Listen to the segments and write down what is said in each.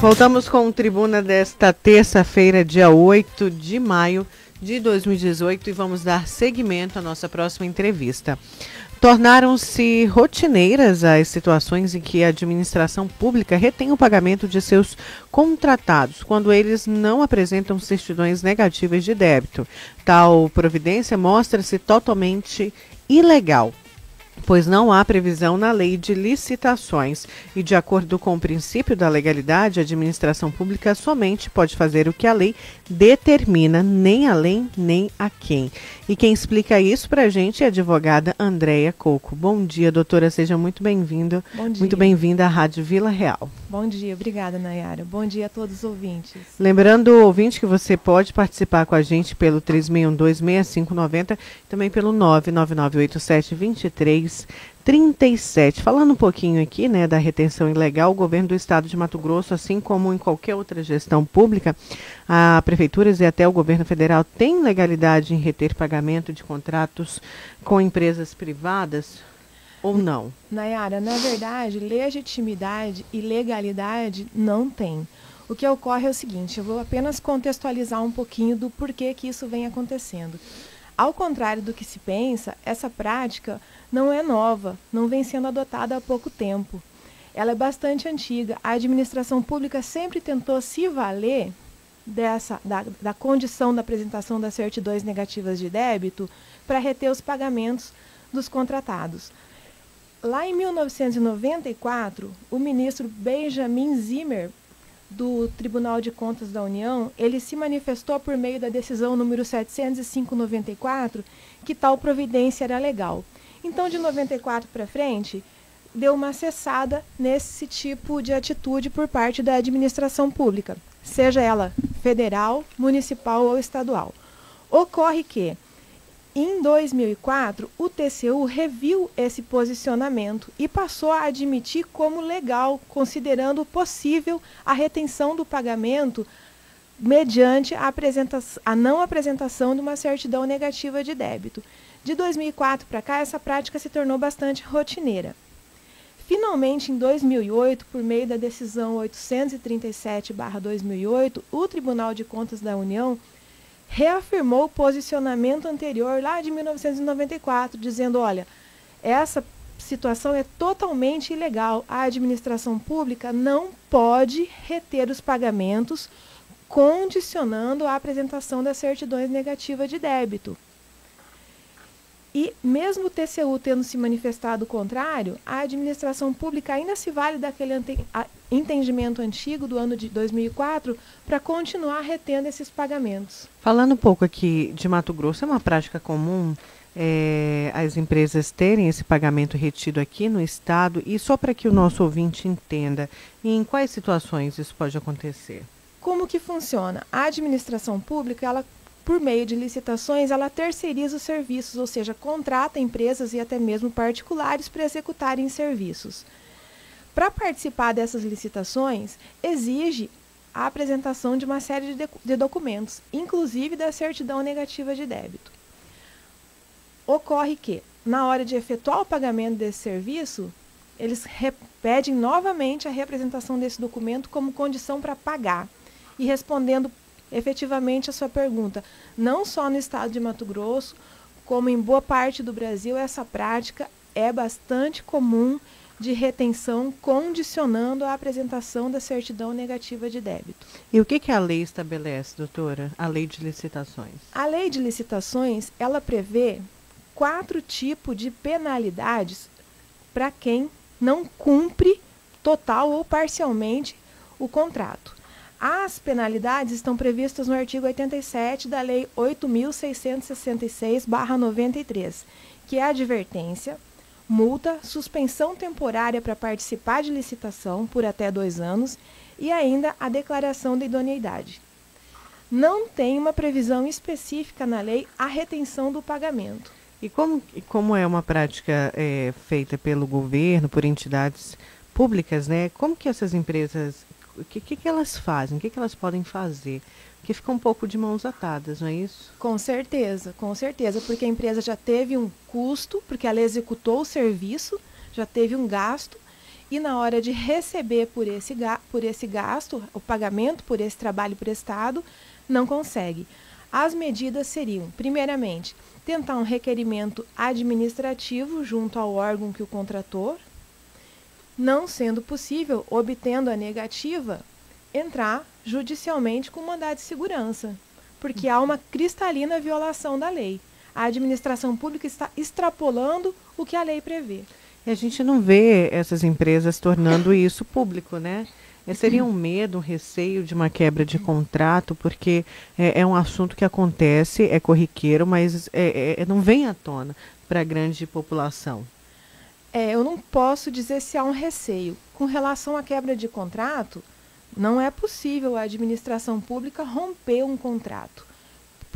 Voltamos com o Tribuna desta terça-feira, dia 8 de maio de 2018, e vamos dar seguimento à nossa próxima entrevista. Tornaram-se rotineiras as situações em que a administração pública retém o pagamento de seus contratados, quando eles não apresentam certidões negativas de débito. Tal providência mostra-se totalmente ilegal, pois não há previsão na lei de licitações e, de acordo com o princípio da legalidade, a administração pública somente pode fazer o que a lei determina, nem além nem aquém. E quem explica isso para a gente é a advogada Andréia Coco. Bom dia, doutora, seja muito bem-vinda. Bom dia. Muito bem-vinda à Rádio Vila Real. Bom dia, obrigada, Nayara. Bom dia a todos os ouvintes. Lembrando, ouvinte, que você pode participar com a gente pelo 3612-6590, também pelo 99987-2337. Falando um pouquinho aqui, né, da retenção ilegal, o governo do estado de Mato Grosso, assim como em qualquer outra gestão pública, a prefeituras e até o governo federal tem legalidade em reter pagamento de contratos com empresas privadas ou não? Nayara, na verdade, legitimidade e legalidade não tem. O que ocorre é o seguinte, eu vou apenas contextualizar um pouquinho do porquê que isso vem acontecendo. Ao contrário do que se pensa, essa prática não é nova, não vem sendo adotada há pouco tempo. Ela é bastante antiga. A administração pública sempre tentou se valer da condição da apresentação das certidões negativas de débito para reter os pagamentos dos contratados. Lá em 1994, o ministro Benjamin Zimmer, do Tribunal de Contas da União, ele se manifestou por meio da decisão número 705/94 que tal providência era legal. Então, de 94 para frente, deu uma cessada nesse tipo de atitude por parte da administração pública, seja ela federal, municipal ou estadual. Ocorre que, em 2004, o TCU reviu esse posicionamento e passou a admitir como legal, considerando possível a retenção do pagamento mediante a não apresentação de uma certidão negativa de débito. De 2004 para cá, essa prática se tornou bastante rotineira. Finalmente, em 2008, por meio da decisão 837/2008, o Tribunal de Contas da União reafirmou o posicionamento anterior lá de 1994, dizendo, olha, essa situação é totalmente ilegal. A administração pública não pode reter os pagamentos condicionando a apresentação das certidões negativas de débito. E mesmo o TCU tendo se manifestado o contrário, a administração pública ainda se vale daquele entendimento antigo do ano de 2004 para continuar retendo esses pagamentos. Falando um pouco aqui de Mato Grosso, é uma prática comum as empresas terem esse pagamento retido aqui no estado? E só para que o nosso ouvinte entenda, em quais situações isso pode acontecer? Como que funciona? A administração pública, ela, por meio de licitações, ela terceiriza os serviços, ou seja, contrata empresas e até mesmo particulares para executarem serviços. Para participar dessas licitações, exige a apresentação de uma série de documentos, inclusive da certidão negativa de débito. Ocorre que, na hora de efetuar o pagamento desse serviço, eles pedem novamente a representação desse documento como condição para pagar. E respondendo efetivamente a sua pergunta, não só no estado de Mato Grosso, como em boa parte do Brasil, essa prática é bastante comum de retenção, condicionando a apresentação da certidão negativa de débito. E o que a lei estabelece, doutora? A lei de licitações. A lei de licitações, ela prevê 4 tipos de penalidades para quem não cumpre total ou parcialmente o contrato. As penalidades estão previstas no artigo 87 da Lei 8.666/93, que é a advertência, multa, suspensão temporária para participar de licitação por até 2 anos e ainda a declaração de idoneidade. Não tem uma previsão específica na lei a retenção do pagamento. E como é uma prática feita pelo governo, por entidades públicas, né? Como que essas empresas, o que elas fazem, o que elas podem fazer? Porque fica um pouco de mãos atadas, não é isso? Com certeza, porque a empresa já teve um custo, porque ela executou o serviço, já teve um gasto, e na hora de receber por esse gasto, o pagamento por esse trabalho prestado, não consegue. As medidas seriam, primeiramente, tentar um requerimento administrativo junto ao órgão que o contratou, não sendo possível, obtendo a negativa, entrar judicialmente com mandado de segurança, porque há uma cristalina violação da lei. A administração pública está extrapolando o que a lei prevê. E a gente não vê essas empresas tornando isso público, né? Seria um medo, um receio de uma quebra de contrato, porque é um assunto que acontece, é corriqueiro, mas não vem à tona para a grande população. Eu não posso dizer se há um receio. Com relação à quebra de contrato, não é possível a administração pública romper um contrato,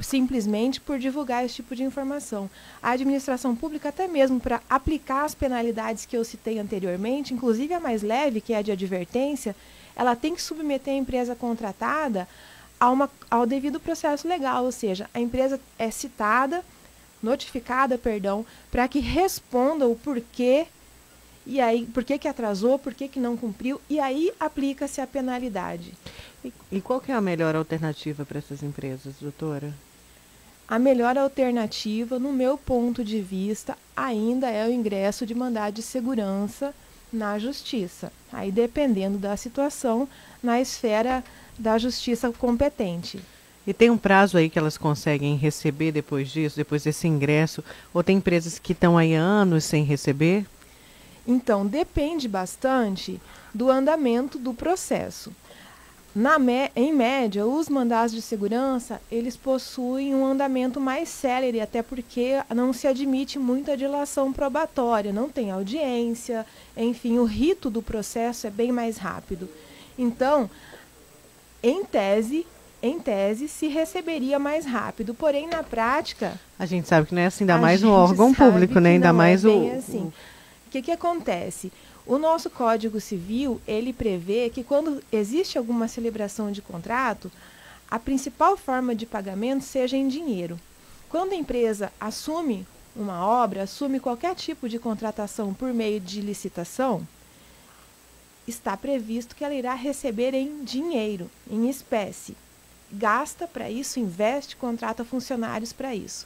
simplesmente por divulgar esse tipo de informação. A administração pública, até mesmo para aplicar as penalidades que eu citei anteriormente, inclusive a mais leve, que é a de advertência, ela tem que submeter a empresa contratada ao devido processo legal, ou seja, a empresa é notificada, para que responda o porquê, e aí, por que atrasou, por que não cumpriu, e aí aplica-se a penalidade. E qual que é a melhor alternativa para essas empresas, doutora? A melhor alternativa, no meu ponto de vista, ainda é o ingresso de mandado de segurança na justiça. Aí, dependendo da situação, na esfera da justiça competente. E tem um prazo aí que elas conseguem receber depois disso, depois desse ingresso? Ou tem empresas que estão aí há anos sem receber? Então, depende bastante do andamento do processo. Em média, os mandados de segurança, eles possuem um andamento mais célere, até porque não se admite muita dilação probatória, não tem audiência, enfim, o rito do processo é bem mais rápido. Então, em tese, se receberia mais rápido, porém, na prática... A gente sabe que não é assim, ainda mais um órgão público, né? Ainda mais assim. O que acontece? O nosso Código Civil, ele prevê que quando existe alguma celebração de contrato, a principal forma de pagamento seja em dinheiro. Quando a empresa assume uma obra, assume qualquer tipo de contratação por meio de licitação, está previsto que ela irá receber em dinheiro, em espécie. Gasta para isso, investe, contrata funcionários para isso.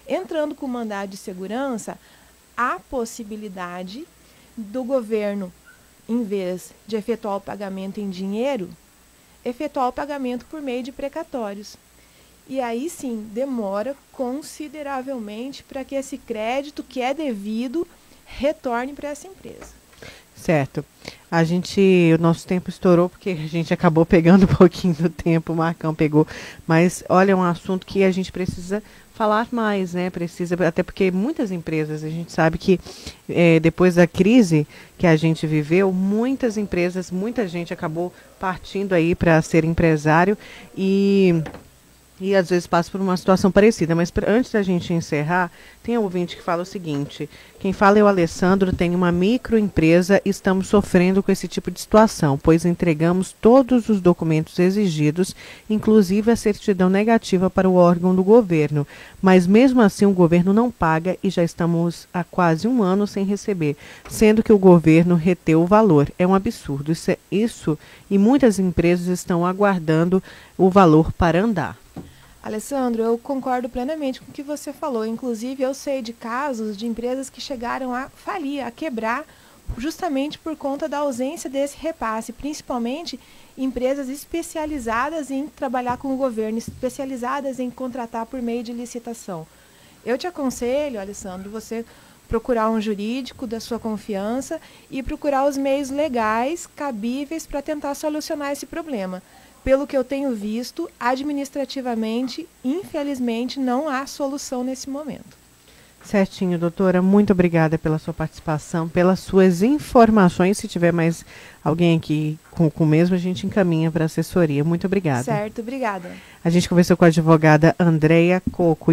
Entrando com o mandado de segurança, há possibilidade do governo, em vez de efetuar o pagamento em dinheiro, efetuar o pagamento por meio de precatórios. E aí sim, demora consideravelmente para que esse crédito que é devido retorne para essa empresa. Certo. O nosso tempo estourou porque a gente acabou pegando um pouquinho do tempo, o Marcão pegou. Mas, olha, é um assunto que a gente precisa falar mais, né? Até porque muitas empresas, a gente sabe que depois da crise que a gente viveu, muitas empresas, muita gente acabou partindo aí para ser empresário e às vezes passa por uma situação parecida. Mas antes da gente encerrar, tem um ouvinte que fala o seguinte: quem fala é o Alessandro, tem uma microempresa e estamos sofrendo com esse tipo de situação, pois entregamos todos os documentos exigidos, inclusive a certidão negativa para o órgão do governo. Mas mesmo assim o governo não paga e já estamos há quase um ano sem receber, sendo que o governo reteu o valor. É um absurdo. Isso e muitas empresas estão aguardando o valor para andar. Alessandro, eu concordo plenamente com o que você falou. Inclusive, eu sei de casos de empresas que chegaram a falir, a quebrar, justamente por conta da ausência desse repasse, principalmente empresas especializadas em trabalhar com o governo, especializadas em contratar por meio de licitação. Eu te aconselho, Alessandro, você procurar um jurídico da sua confiança e procurar os meios legais cabíveis para tentar solucionar esse problema. Pelo que eu tenho visto, administrativamente, infelizmente, não há solução nesse momento. Certinho, doutora. Muito obrigada pela sua participação, pelas suas informações. Se tiver mais alguém aqui com o mesmo, a gente encaminha para a assessoria. Muito obrigada. Certo, obrigada. A gente conversou com a advogada Andréia Coco.